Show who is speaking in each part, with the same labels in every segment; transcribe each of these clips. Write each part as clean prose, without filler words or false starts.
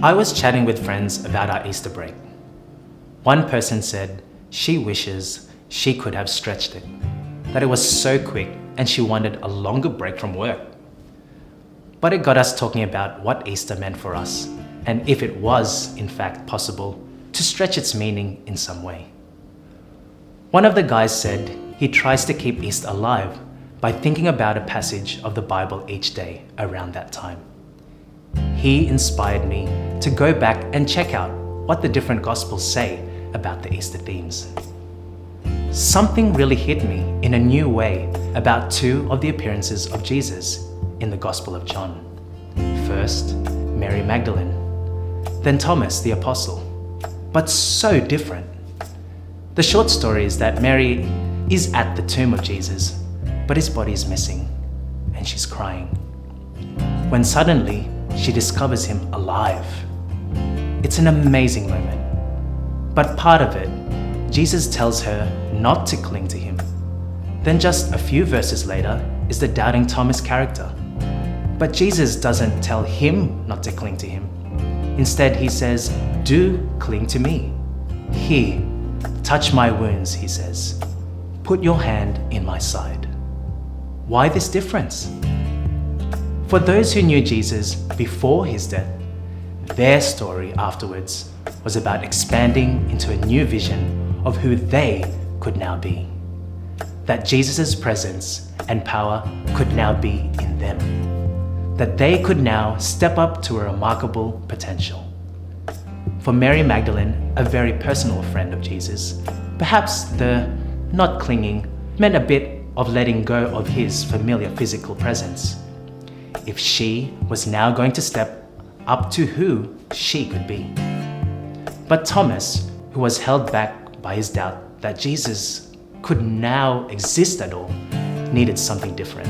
Speaker 1: I was chatting with friends about our Easter break. One person said she wishes she could have stretched it, that it was so quick and she wanted a longer break from work. But it got us talking about what Easter meant for us and if it was, in fact, possible to stretch its meaning in some way. One of the guys said he tries to keep Easter alive by thinking about a passage of the Bible each day around that time. He inspired me to go back and check out what the different Gospels say about the Easter themes. Something really hit me in a new way about two of the appearances of Jesus in the Gospel of John. First, Mary Magdalene, then Thomas the Apostle, but so different. The short story is that Mary is at the tomb of Jesus, but his body is missing and she's crying. When suddenly she discovers him alive. It's an amazing moment. But part of it, Jesus tells her not to cling to him. Then just a few verses later is the doubting Thomas character. But Jesus doesn't tell him not to cling to him. Instead, he says, "Do cling to me. Here, touch my wounds," he says. "Put your hand in my side." Why this difference? For those who knew Jesus before his death, their story afterwards was about expanding into a new vision of who they could now be. That Jesus' presence and power could now be in them. That they could now step up to a remarkable potential. For Mary Magdalene, a very personal friend of Jesus, perhaps the not clinging meant a bit of letting go of his familiar physical presence. If she was now going to step up to who she could be. But Thomas, who was held back by his doubt that Jesus could now exist at all, needed something different.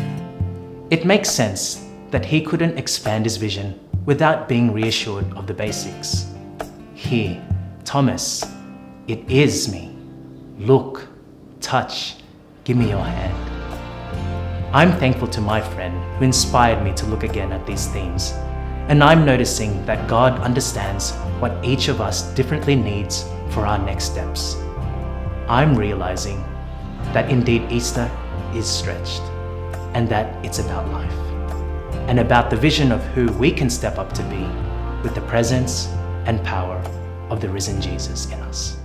Speaker 1: It makes sense that he couldn't expand his vision without being reassured of the basics. Here, Thomas, it is me. Look, touch, give me your hand. I'm thankful to my friend who inspired me to look again at these themes, and I'm noticing that God understands what each of us differently needs for our next steps. I'm realizing that indeed Easter is stretched, and that it's about life, and about the vision of who we can step up to be with the presence and power of the risen Jesus in us.